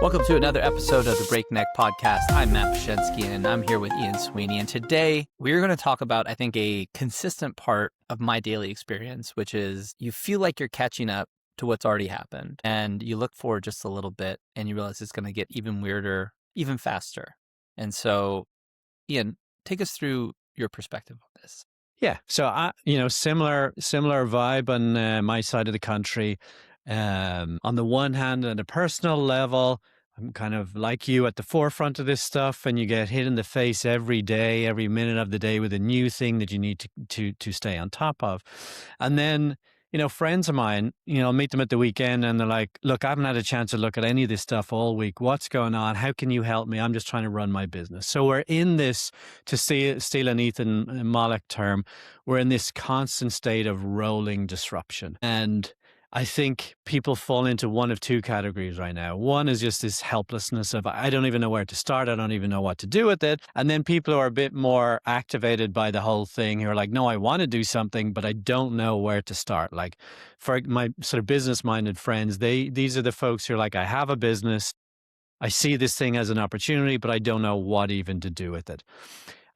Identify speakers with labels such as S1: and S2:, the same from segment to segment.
S1: Welcome to another episode of the Breakneck Podcast. I'm Matt Pashensky, and I'm here with Ian Sweeney. And today we're going to talk about, I think, a consistent part of my daily experience, which is you feel like you're catching up to what's already happened. And you look forward just a little bit and you realize it's going to get even weirder, even faster. And so, Ian, take us through your perspective on this.
S2: Yeah. So, similar vibe on my side of the country. On the one hand, at a personal level, I'm kind of like you at the forefront of this stuff, and you get hit in the face every day, every minute of the day with a new thing that you need to stay on top of. And then, friends of mine, meet them at the weekend and they're like, look, I haven't had a chance to look at any of this stuff all week. What's going on? How can you help me? I'm just trying to run my business. So we're in this, to steal an Ethan Mollick term, we're in this constant state of rolling disruption. And I think people fall into one of two categories right now. One is just this helplessness of, I don't even know where to start. I don't even know what to do with it. And then people who are a bit more activated by the whole thing, who are like, no, I want to do something, but I don't know where to start. Like for my sort of business-minded friends, these are the folks who are like, I have a business. I see this thing as an opportunity, but I don't know what even to do with it.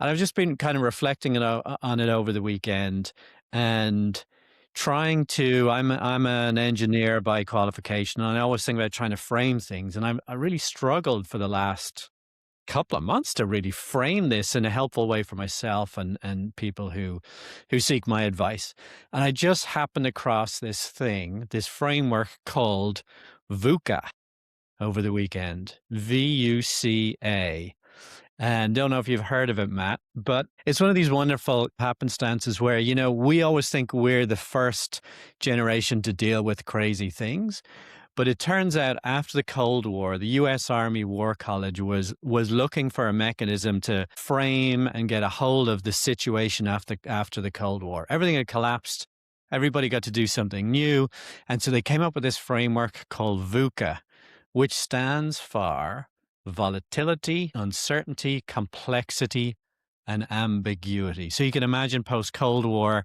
S2: And I've just been kind of reflecting on it over the weekend and I'm an engineer by qualification, and I always think about trying to frame things. And I really struggled for the last couple of months to really frame this in a helpful way for myself and people who seek my advice. And I just happened across this framework called VUCA over the weekend, VUCA. And don't know if you've heard of it, Matt, but it's one of these wonderful happenstances where, we always think we're the first generation to deal with crazy things. But it turns out after the Cold War, the U.S. Army War College was looking for a mechanism to frame and get a hold of the situation after the Cold War. Everything had collapsed. Everybody got to do something new. And so they came up with this framework called VUCA, which stands for volatility, uncertainty, complexity, and ambiguity. So you can imagine post-Cold War,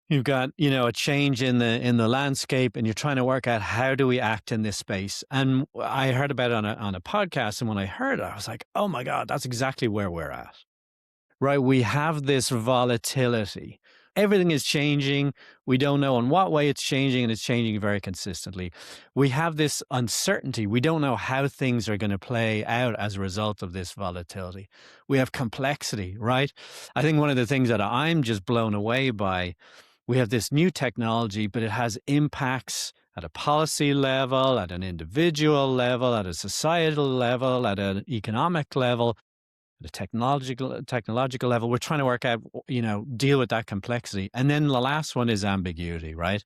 S2: you've got, a change in the landscape, and you're trying to work out how do we act in this space. And I heard about it on a podcast, and when I heard it, I was like, oh my God, that's exactly where we're at. Right? We have this volatility. Everything is changing. We don't know in what way it's changing, and it's changing very consistently. We have this uncertainty. We don't know how things are going to play out as a result of this volatility. We have complexity, right? I think one of the things that I'm just blown away by, we have this new technology, but it has impacts at a policy level, at an individual level, at a societal level, at an economic level, the technological level. We're trying to work out, deal with that complexity. And then the last one is ambiguity, right?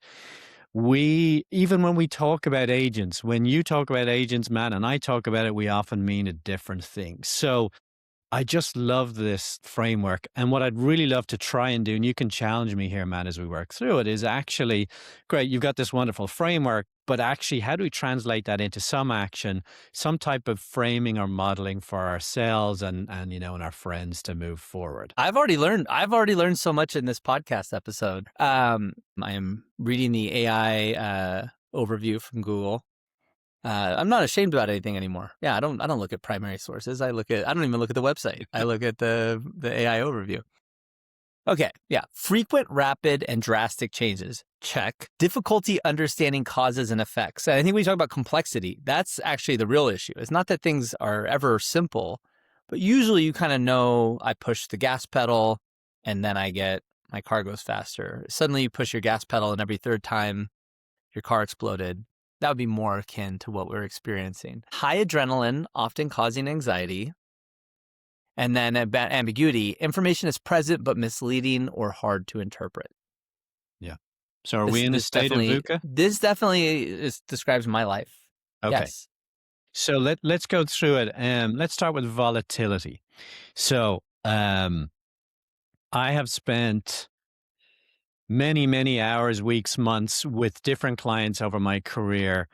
S2: Even when we talk about agents, when you talk about agents, Matt, and I talk about it, we often mean a different thing. So I just love this framework. And what I'd really love to try and do, and you can challenge me here, Matt, as we work through it, is actually, great, you've got this wonderful framework, but actually, how do we translate that into some action, some type of framing or modeling for ourselves and our friends to move forward?
S1: I've already learned so much in this podcast episode. I am reading the AI overview from Google. I'm not ashamed about anything anymore. Yeah, I don't look at primary sources. I don't even look at the website. I look at the AI overview. Okay, yeah. Frequent, rapid, and drastic changes. Check. Difficulty understanding causes and effects. And I think when you talk about complexity, that's actually the real issue. It's not that things are ever simple, but usually you kind of know I push the gas pedal and then my car goes faster. Suddenly you push your gas pedal and every third time your car exploded. That would be more akin to what we're experiencing. High adrenaline, often causing anxiety. And then about ambiguity, information is present but misleading or hard to interpret.
S2: Yeah. So are we in a state of VUCA?
S1: This definitely describes my life.
S2: Okay.
S1: Yes.
S2: So let's go through it. Let's start with volatility. So I have spent many, many hours, weeks, months with different clients over my career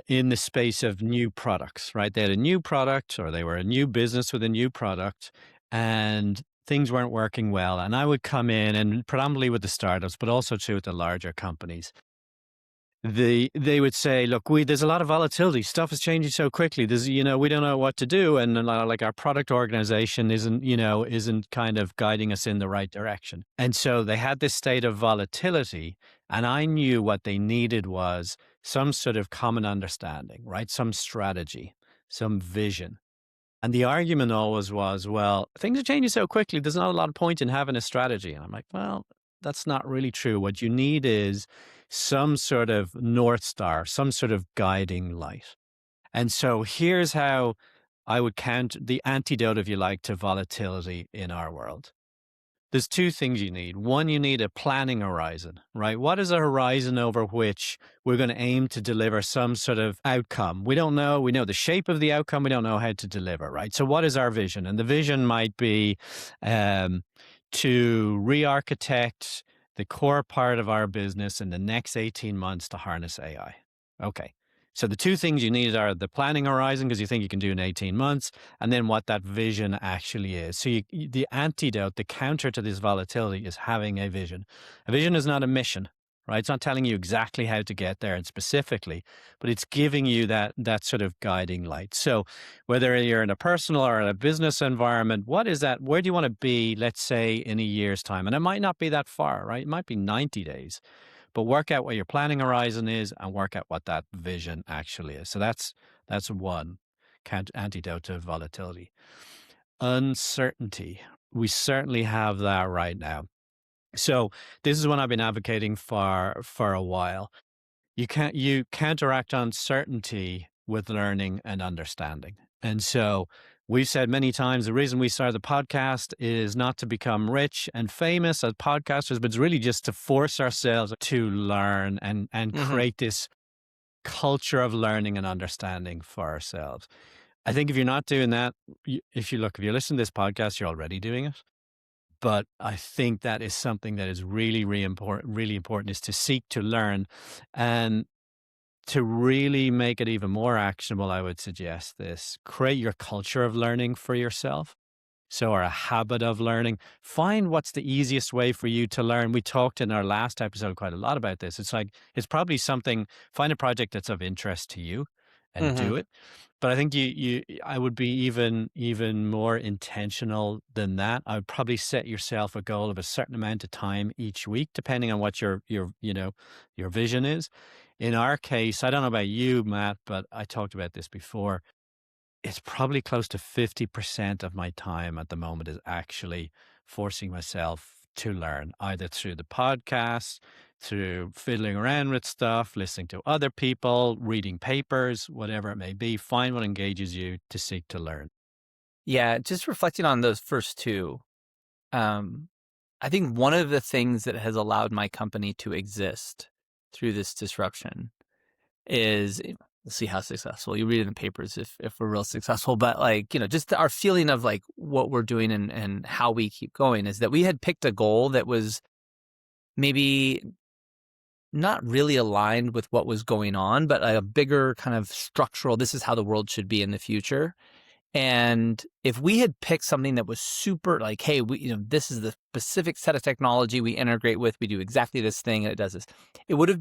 S2: in the space of new products, right? They had a new product or they were a new business with a new product and things weren't working well. And I would come in and predominantly with the startups, but also too with the larger companies. they would say, look, there's a lot of volatility. Stuff is changing so quickly. There's, we don't know what to do. And like our product organization isn't kind of guiding us in the right direction. And so they had this state of volatility. And I knew what they needed was some sort of common understanding, right? Some strategy, some vision. And the argument always was, well, things are changing so quickly, there's not a lot of point in having a strategy. And I'm like, well, that's not really true. What you need is some sort of North Star, some sort of guiding light. And so here's how I would count the antidote, if you like, to volatility in our world. There's two things you need. One, you need a planning horizon, right? What is a horizon over which we're going to aim to deliver some sort of outcome? We don't know. We know the shape of the outcome. We don't know how to deliver, right? So what is our vision? And the vision might be to re-architect the core part of our business in the next 18 months to harness AI. Okay. So the two things you need are the planning horizon, because you think you can do in 18 months, and then what that vision actually is. So the antidote, the counter to this volatility is having a vision. A vision is not a mission, right? It's not telling you exactly how to get there and specifically, but it's giving you that sort of guiding light. So whether you're in a personal or in a business environment, what is that? Where do you want to be, let's say, in a year's time? And it might not be that far, right? It might be 90 days. But work out what your planning horizon is and work out what that vision actually is. So that's one antidote to volatility. Uncertainty. We have that right now. So this is one I've been advocating for a while. You counteract uncertainty with learning and understanding. And so we've said many times, the reason we started the podcast is not to become rich and famous as podcasters, but it's really just to force ourselves to learn and create this culture of learning and understanding for ourselves. I think if you're not doing that, if you're listening to this podcast, you're already doing it. But I think that is something that is really, really important is to seek to learn. And to really make it even more actionable, I would suggest this. Create your culture of learning for yourself. So, or a habit of learning. Find what's the easiest way for you to learn. We talked in our last episode quite a lot about this. It's probably find a project that's of interest to you and do it. But I think I would be even more intentional than that. I would probably set yourself a goal of a certain amount of time each week, depending on what your vision is. In our case, I don't know about you, Matt, but I talked about this before. It's probably close to 50% of my time at the moment is actually forcing myself to learn, either through the podcast, through fiddling around with stuff, listening to other people, reading papers, whatever it may be. Find what engages you to seek to learn.
S1: Yeah, just reflecting on those first two, I think one of the things that has allowed my company to exist through this disruption is, we'll see how successful. You read in the papers if we're real successful, but just our feeling of like what we're doing and how we keep going is that we had picked a goal that was maybe not really aligned with what was going on, but a bigger kind of structural, this is how the world should be in the future. And if we had picked something that was super like, hey, this is the specific set of technology we integrate with, we do exactly this thing and it does this, it would have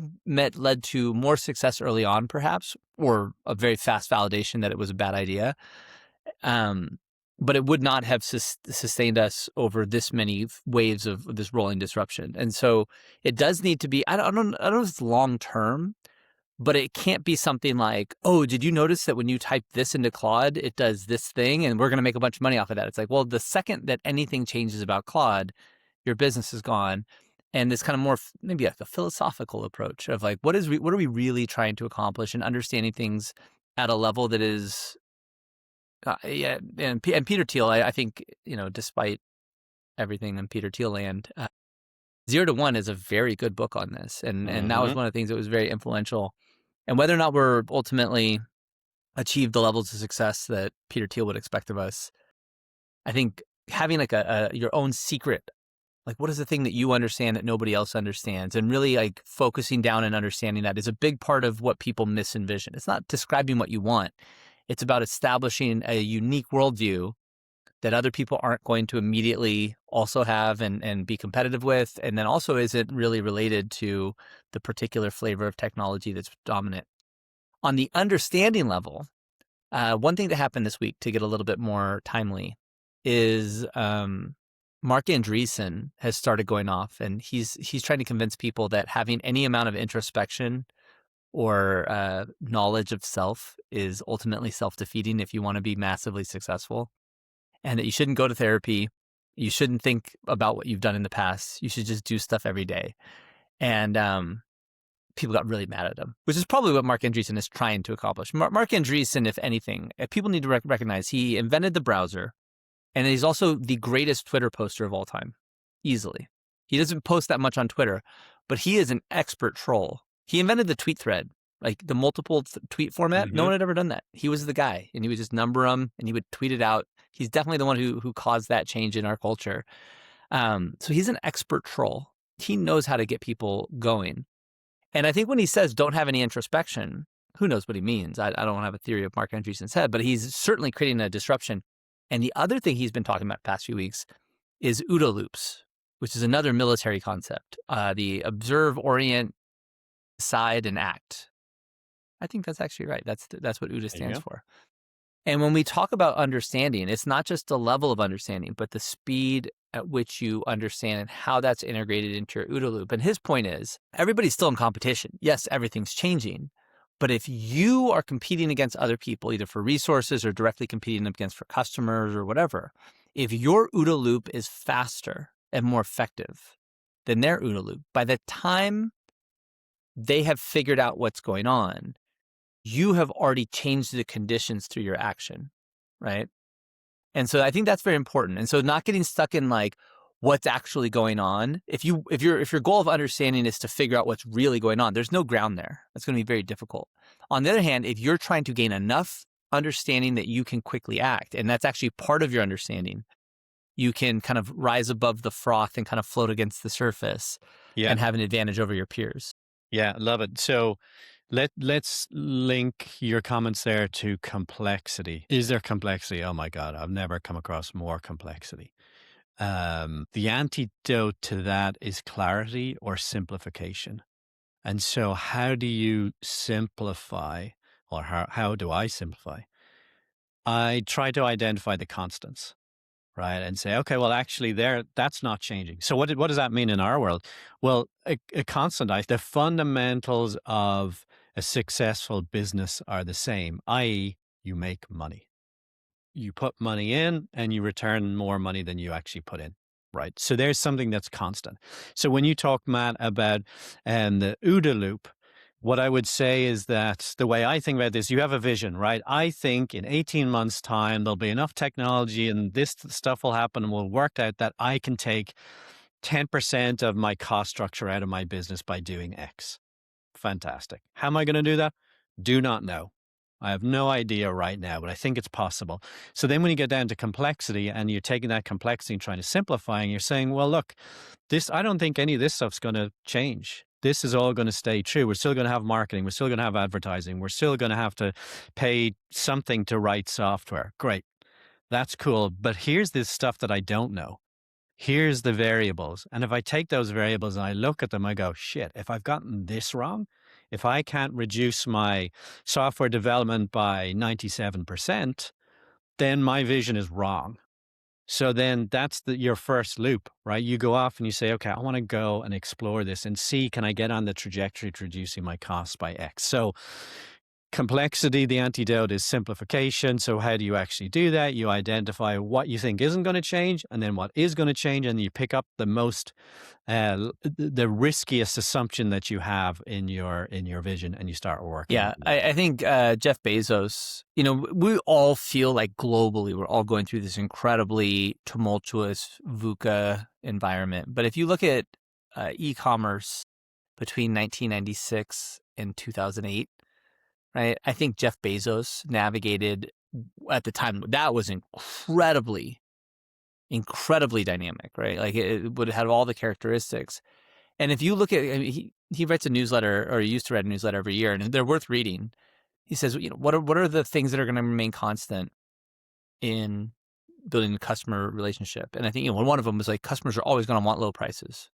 S1: led to more success early on, perhaps, or a very fast validation that it was a bad idea. But it would not have sustained us over this many waves of this rolling disruption. And so it does need to be, I don't know if it's long term, but it can't be something like, oh, did you notice that when you type this into Claude, it does this thing and we're going to make a bunch of money off of that? It's like, well, the second that anything changes about Claude, your business is gone. And this kind of more maybe like a philosophical approach of like, what are we really trying to accomplish, and understanding things at a level that is, and Peter Thiel, I think, despite everything in Peter Thiel land, 0 to 1 is a very good book on this. And that was one of the things that was very influential. And whether or not we're ultimately achieved the levels of success that Peter Thiel would expect of us, I think having like your own secret, like what is the thing that you understand that nobody else understands, and really like focusing down and understanding that is a big part of what people envision. It's not describing what you want. It's about establishing a unique worldview that other people aren't going to immediately also have and be competitive with? And then also, is it really related to the particular flavor of technology that's dominant? On the understanding level, one thing that happened this week, to get a little bit more timely, is Mark Andreessen has started going off, and he's trying to convince people that having any amount of introspection or knowledge of self is ultimately self-defeating if you want to be massively successful, and that you shouldn't go to therapy. You shouldn't think about what you've done in the past. You should just do stuff every day. And people got really mad at him, which is probably what Mark Andreessen is trying to accomplish. Mark Andreessen, if anything, people need to recognize he invented the browser, and he's also the greatest Twitter poster of all time, easily. He doesn't post that much on Twitter, but he is an expert troll. He invented the tweet thread, like the multiple tweet format. No one had ever done that. He was the guy, and he would just number them, and he would tweet it out. He's definitely the one who caused that change in our culture. So he's an expert troll. He knows how to get people going. And I think when he says don't have any introspection, who knows what he means? I don't have a theory of Mark Andreessen's head, but he's certainly creating a disruption. And the other thing he's been talking about the past few weeks is OODA loops, which is another military concept. The observe, orient, decide, and act. I think that's actually right. That's what OODA stands for. And when we talk about understanding, it's not just the level of understanding, but the speed at which you understand and how that's integrated into your OODA loop. And his point is, everybody's still in competition. Yes, everything's changing. But if you are competing against other people, either for resources or directly competing against for customers or whatever, if your OODA loop is faster and more effective than their OODA loop, by the time they have figured out what's going on, you have already changed the conditions through your action, right? And so I think that's very important. And so not getting stuck in like what's actually going on. If your goal of understanding is to figure out what's really going on, there's no ground there. That's going to be very difficult. On the other hand, if you're trying to gain enough understanding that you can quickly act, and that's actually part of your understanding, you can kind of rise above the froth and kind of float against the surface and have an advantage over your peers.
S2: Yeah, love it. So let's link your comments there to complexity. Is there complexity? Oh my God, I've never come across more complexity. The antidote to that is clarity or simplification. And so how do you simplify, or how do I simplify? I try to identify the constants, right? And say, okay, well, actually that's not changing. So what does that mean in our world? Well, a constant, the fundamentals of a successful business are the same, i.e. you make money. You put money in and you return more money than you actually put in, right? So there's something that's constant. So when you talk, Matt, about the OODA loop, what I would say is that the way I think about this, you have a vision, right? I think in 18 months' time, there'll be enough technology and this stuff will happen and we'll work out that I can take 10% of my cost structure out of my business by doing X. Fantastic. How am I going to do that? Do not know. I have no idea right now, but I think it's possible. So then when you get down to complexity and you're taking that complexity and trying to simplify, and you're saying, well, look, I don't think any of this stuff's going to change. This is all going to stay true. We're still going to have marketing. We're still going to have advertising. We're still going to have to pay something to write software. Great. That's cool. But here's this stuff that I don't know. Here's the variables. And if I take those variables and I look at them, I go, shit, if I've gotten this wrong, if I can't reduce my software development by 97%, then my vision is wrong. So then that's your first loop, right? You go off and you say, okay, I want to go and explore this and see, can I get on the trajectory to reducing my costs by X? So complexity, the antidote is simplification. So how do you actually do that? You identify what you think isn't going to change and then what is going to change. And you pick up the riskiest assumption that you have in your vision and you start working.
S1: Yeah, I think Jeff Bezos, we all feel like globally we're all going through this incredibly tumultuous VUCA environment. But if you look at e-commerce between 1996 and 2008, right? I think Jeff Bezos navigated at the time, that was incredibly dynamic, right? Like it would have all the characteristics. And if you look at, he writes a newsletter, or he used to write a newsletter every year, and they're worth reading. He says, what are the things that are going to remain constant in building a customer relationship. And I think, one of them was like, customers are always going to want low prices.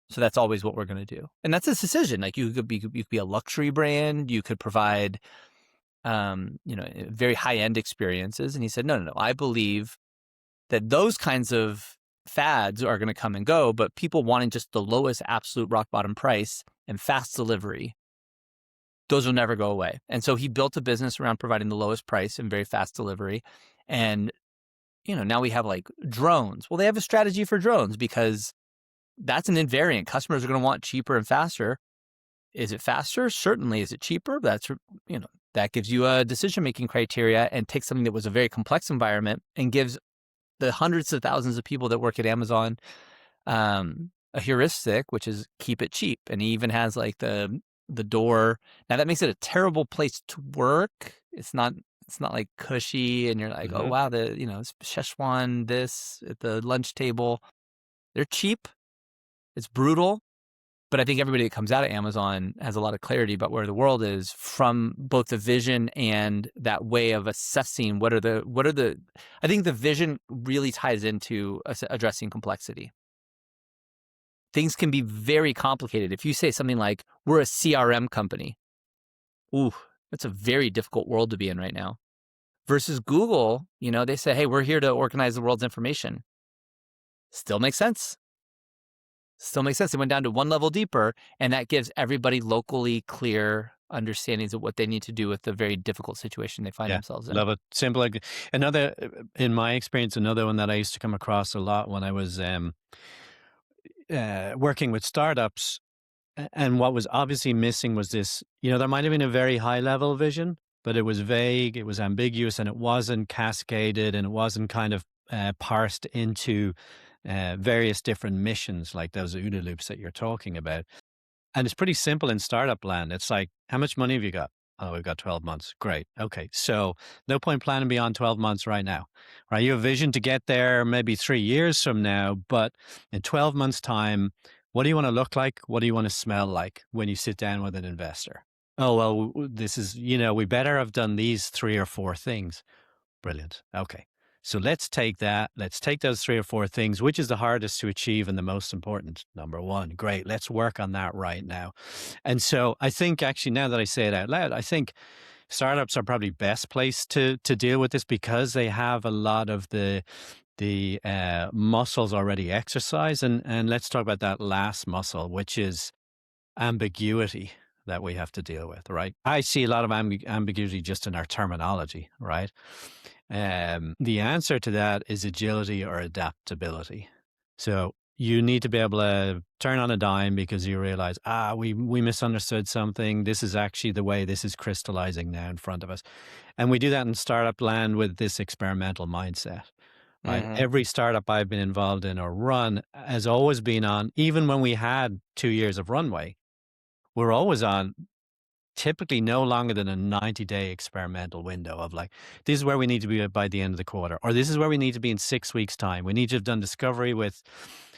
S1: So that's always what we're going to do. And that's a decision. Like you could be a luxury brand. You could provide, very high-end experiences. And he said, no. I believe that those kinds of fads are going to come and go, but people wanting just the lowest absolute rock bottom price and fast delivery, those will never go away. And so he built a business around providing the lowest price and very fast delivery. And, now we have like drones. Well, they have a strategy for drones because that's an invariant. Customers are going to want cheaper and faster. Is it faster? Certainly. Is it cheaper? That gives you a decision-making criteria and takes something that was a very complex environment and gives the hundreds of thousands of people that work at Amazon a heuristic, which is keep it cheap. And he even has like the door. Now that makes it a terrible place to work. It's not like cushy and you're like, oh wow, Szechuan this at the lunch table. They're cheap. It's brutal. But I think everybody that comes out of Amazon has a lot of clarity about where the world is from both the vision and that way of assessing what are the. I think the vision really ties into addressing complexity. Things can be very complicated. If you say something like, we're a CRM company, ooh, that's a very difficult world to be in right now. Versus Google, they say, hey, we're here to organize the world's information. Still makes sense. They went down to one level deeper, and that gives everybody locally clear understandings of what they need to do with the very difficult situation they find themselves in.
S2: Love it. Simple. Another, in my experience, another one that I used to come across a lot when I was working with startups, and what was obviously missing was this, there might have been a very high level vision, but it was vague, it was ambiguous, and it wasn't cascaded, and it wasn't kind of parsed into various different missions like those OODA loops that you're talking about. And it's pretty simple in startup land. It's like, how much money have you got? Oh, we've got 12 months. Great. Okay. So no point planning beyond 12 months right now, right? You have a vision to get there maybe 3 years from now, but in 12 months time, what do you want to look like? What do you want to smell like when you sit down with an investor? Oh, well, this is, we better have done these 3 or 4 things. Brilliant. Okay. So let's take those 3 or 4 things, which is the hardest to achieve and the most important. Number 1, great. Let's work on that right now. And so I think actually now that I say it out loud, I think startups are probably best placed to deal with this because they have a lot of the muscles already exercised. And let's talk about that last muscle, which is ambiguity that we have to deal with, right? I see a lot of ambiguity just in our terminology, right? The answer to that is agility or adaptability. So you need to be able to turn on a dime because you realize, we misunderstood something. This is actually the way this is crystallizing now in front of us. And we do that in startup land with this experimental mindset, right?
S1: Mm-hmm.
S2: Every startup I've been involved in or run has always been on, even when we had 2 years of runway, we're always on typically no longer than a 90-day experimental window of like, this is where we need to be by the end of the quarter, or this is where we need to be in 6 weeks' time. We need to have done discovery with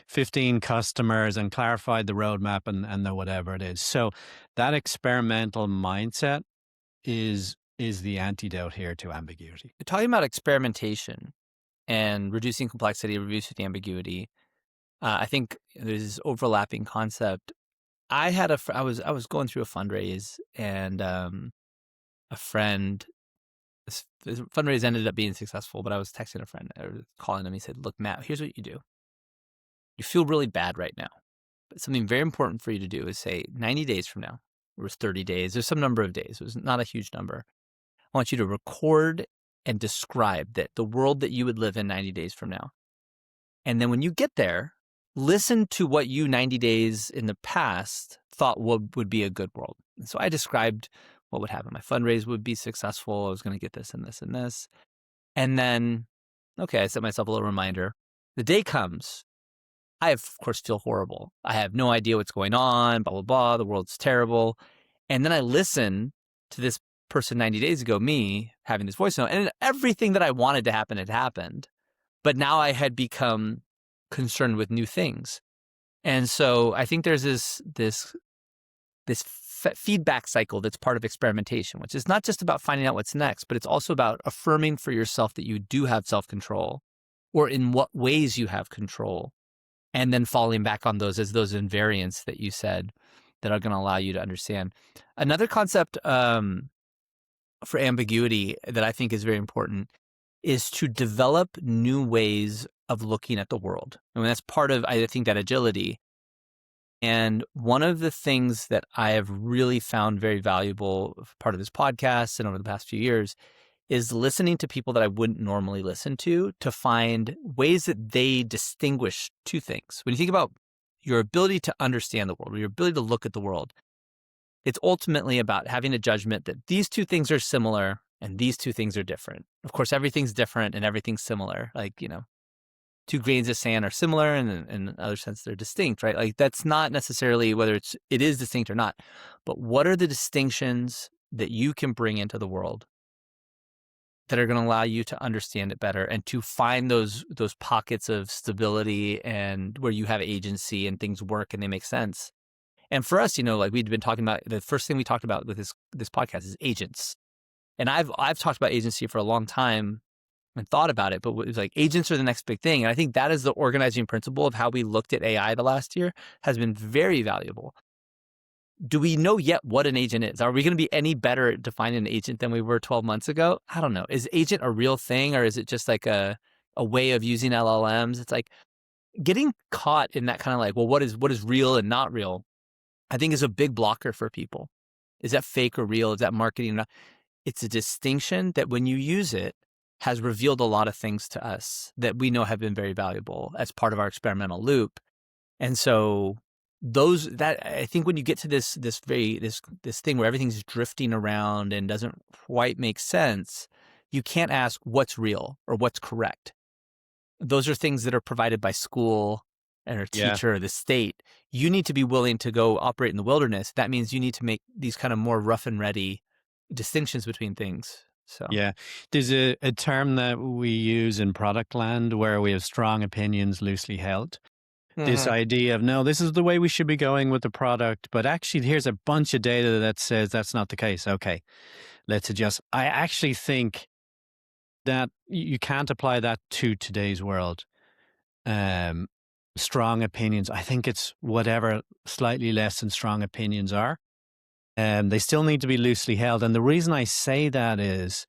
S2: 15 customers and clarified the roadmap and the whatever it is. So that experimental mindset is the antidote here to ambiguity.
S1: You're talking about experimentation and reducing complexity, reducing ambiguity. I think there's this overlapping concept. I was going through a fundraise and a friend, this fundraise ended up being successful, but I was texting a friend or calling him. He said, look, Matt, here's what you do. You feel really bad right now, but something very important for you to do is say 90 days from now, or 30 days, there's some number of days. It was not a huge number. I want you to record and describe the world that you would live in 90 days from now. And then when you get there, listen to what you 90 days in the past thought would be a good world. And so I described what would happen. My fundraise would be successful. I was going to get this and this and this. And then, okay, I set myself a little reminder. The day comes. I, of course, feel horrible. I have no idea what's going on, blah, blah, blah. The world's terrible. And then I listen to this person 90 days ago, me, having this voice note, and everything that I wanted to happen had happened. But now I had become concerned with new things. And so I think there's this feedback cycle that's part of experimentation, which is not just about finding out what's next, but it's also about affirming for yourself that you do have self-control or in what ways you have control, and then falling back on those as those invariants that you said that are going to allow you to understand. Another concept for ambiguity that I think is very important is to develop new ways of looking at the world. I mean, that's part of, I think, that agility. And one of the things that I have really found very valuable, part of this podcast and over the past few years, is listening to people that I wouldn't normally listen to find ways that they distinguish two things. When you think about your ability to understand the world, or your ability to look at the world, it's ultimately about having a judgment that these two things are similar and these two things are different. Of course, everything's different and everything's similar. Like, two grains of sand are similar, and in other sense they're distinct, right? Like, that's not necessarily whether it is distinct or not, but what are the distinctions that you can bring into the world that are going to allow you to understand it better and to find those pockets of stability and where you have agency and things work and they make sense. And for us, like we'd been talking about, the first thing we talked about with this podcast is agents. And I've talked about agency for a long time and thought about it, but it was like agents are the next big thing. And I think that is the organizing principle of how we looked at AI the last year has been very valuable. Do we know yet what an agent is? Are we going to be any better at defining an agent than we were 12 months ago? I don't know. Is agent a real thing, or is it just like a way of using LLMs? It's like getting caught in that kind of like, well, what is real and not real, I think is a big blocker for people. Is that fake or real? Is that marketing or not? It's a distinction that when you use it has revealed a lot of things to us that we know have been very valuable as part of our experimental loop. And so I think when you get to this thing where everything's drifting around and doesn't quite make sense, you can't ask what's real or what's correct. Those are things that are provided by school and a teacher or the state. You need to be willing to go operate in the wilderness. That means you need to make these kind of more rough and ready distinctions between things. So
S2: Yeah. There's a term that we use in product land where we have strong opinions loosely held. This idea of, no, this is the way we should be going with the product, but actually here's a bunch of data that says that's not the case. Okay, let's adjust. I actually think that you can't apply that to today's world. Strong opinions, I think it's whatever slightly less than strong opinions are. They still need to be loosely held. And the reason I say that is,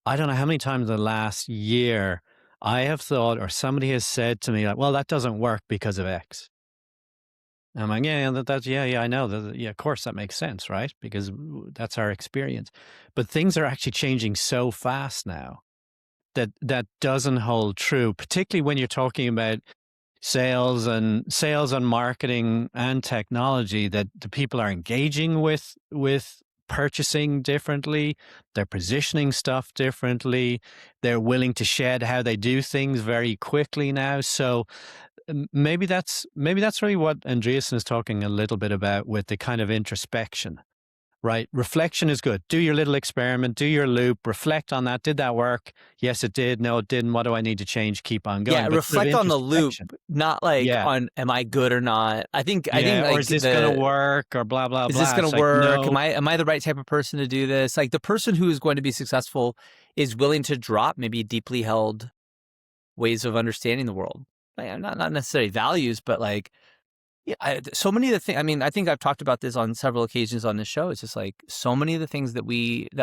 S2: I don't know how many times in the last year I have thought, or somebody has said to me, like, well, that doesn't work because of X. And I'm like, yeah, I know that. Yeah, of course that makes sense, right? Because that's our experience. But things are actually changing so fast now that doesn't hold true, particularly when you're talking about sales and marketing and technology, that the people are engaging with purchasing differently, they're positioning stuff differently, they're willing to shed how they do things very quickly now. So maybe that's really what Andreessen is talking a little bit about with the kind of introspection, right? Reflection is good. Do your little experiment, do your loop, reflect on that. Did that work? Yes, it did. No, it didn't. What do I need to change? Keep on going.
S1: yeah,
S2: But sort of
S1: reflect on the loop, not like
S2: yeah,
S1: on am I good or not. I think
S2: or
S1: like
S2: is this going to work or blah, blah,
S1: is
S2: blah.
S1: this going
S2: It's
S1: to
S2: like,
S1: work?
S2: no.
S1: Am I the right type of person to do this? Like the person who is going to be successful is willing to drop maybe deeply held ways of understanding the world. Like, not necessarily values, but like so many of the things. I mean, I think I've talked about this on several occasions on this show. It's just like so many of the things that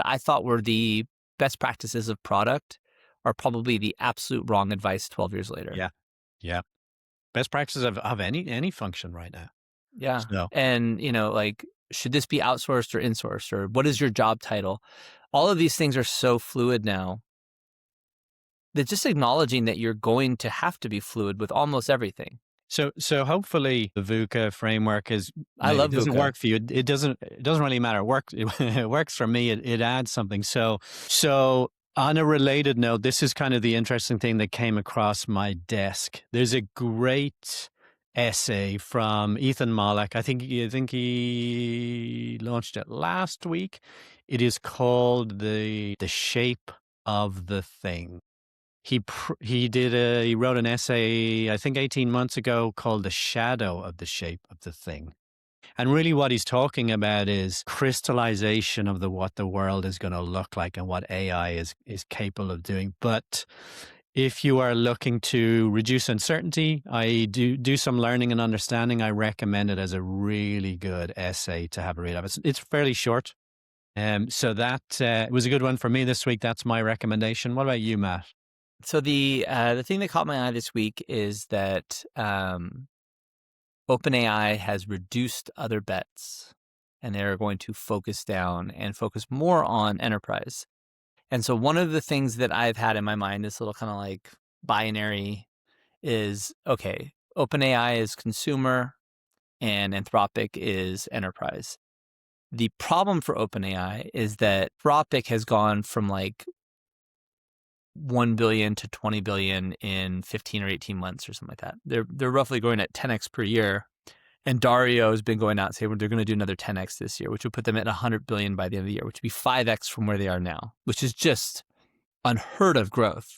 S1: I thought were the best practices of product are probably the absolute wrong advice 12 years later.
S2: Yeah. Yeah. Best practices of any function right now.
S1: Yeah.
S2: So
S1: And, like, should this be outsourced or insourced, or what is your job title? All of these things are so fluid now that just acknowledging that you're going to have to be fluid with almost everything.
S2: So hopefully the VUCA framework
S1: I
S2: it
S1: love
S2: doesn't
S1: VUCA.
S2: work for you. It doesn't really matter. It works for me. It adds something. So on a related note, this is kind of the interesting thing that came across my desk. There's a great essay from Ethan Mollick. I think he launched it last week. It is called The Shape of the Thing. He wrote an essay, I think 18 months ago, called The Shadow of the Shape of the Thing. And really what he's talking about is crystallization of what the world is going to look like and what AI is capable of doing. But If you are looking to reduce uncertainty, I do some learning and understanding, I recommend it as a really good essay to have a read of. It's fairly short. So that was a good one for me this week. That's my recommendation. What about you, Matt?
S1: So the thing that caught my eye this week is that OpenAI has reduced other bets, and they're going to focus down and focus more on enterprise. And so one of the things that I've had in my mind, this little kind of like binary, is okay, OpenAI is consumer and Anthropic is enterprise. The problem for OpenAI is that Anthropic has gone from like 1 billion to 20 billion in 15 or 18 months or something like that. They're roughly going at 10x per year. And Dario has been going out and saying, well, they're going to do another 10x this year, which would put them at 100 billion by the end of the year, which would be 5x from where they are now, which is just unheard of growth.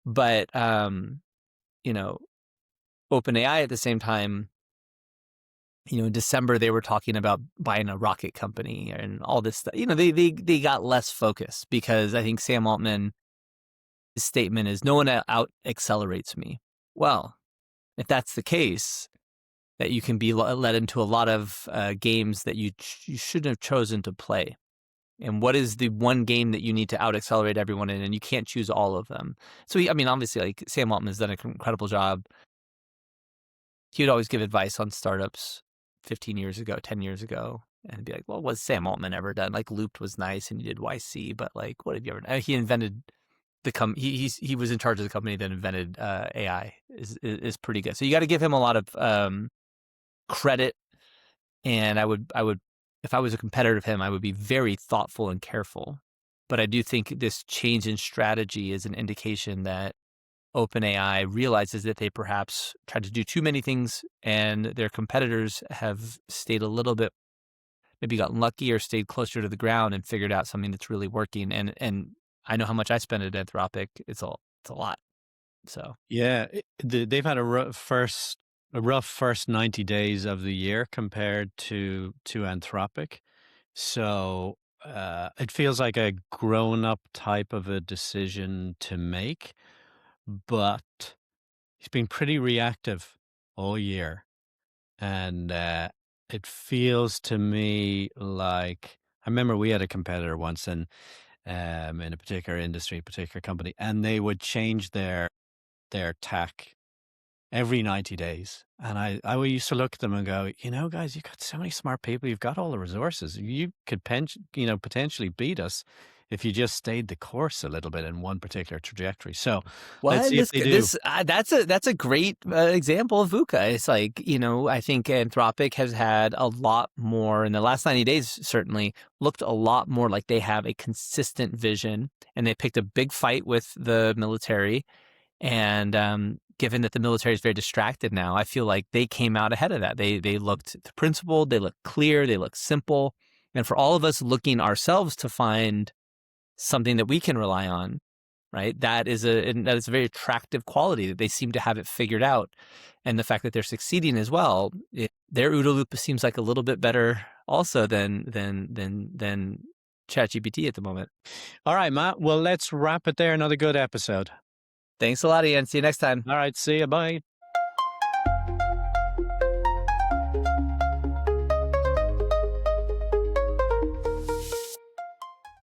S1: But, you know, OpenAI at the same time, in December, they were talking about buying a rocket company and all this stuff. They got less focus because I think Sam Altman's statement is no one out accelerates me. Well, if that's the case, that you can be led into a lot of games that you shouldn't have chosen to play. And what is the one game that you need to out accelerate everyone in? And you can't choose all of them. So, obviously, like Sam Altman has done an incredible job. He would always give advice on startups 15 years ago, 10 years ago, and be like, well, what's Sam Altman ever done? Like Looped was nice and he did YC, but like, what have you ever done? He invented he was in charge of the company that invented AI is pretty good. So you got to give him a lot of credit. And I would, if I was a competitor of him, I would be very thoughtful and careful. But I do think this change in strategy is an indication that OpenAI realizes that they perhaps tried to do too many things and their competitors have stayed a little bit, maybe gotten lucky or stayed closer to the ground and figured out something that's really working. And I know how much I spend at Anthropic. It's a lot. So
S2: Yeah, they've had a rough first 90 days of the year compared to Anthropic. So it feels like a grown-up type of a decision to make, but he's been pretty reactive all year. And it feels to me like I remember we had a competitor once and in a particular industry, particular company, and they would change their tack every 90 days. And I used to look at them and go, guys, you've got so many smart people. You've got all the resources. You could, potentially beat us if you just stayed the course a little bit in one particular trajectory. So let's
S1: what
S2: see if they do.
S1: that's a great example of VUCA. It's like, I think Anthropic has had a lot more in the last 90 days, certainly looked a lot more like they have a consistent vision, and they picked a big fight with the military. And given that the military is very distracted now, I feel like they came out ahead of that. They looked principled, they looked clear, they looked simple. And for all of us looking ourselves to find something that we can rely on, right? That is a very attractive quality that they seem to have it figured out. And the fact that they're succeeding as well, their OODA loop seems like a little bit better also than ChatGPT at the moment.
S2: All right, Matt. Well, let's wrap it there. Another good episode.
S1: Thanks a lot, Ian. See you next time.
S2: All right. See you. Bye.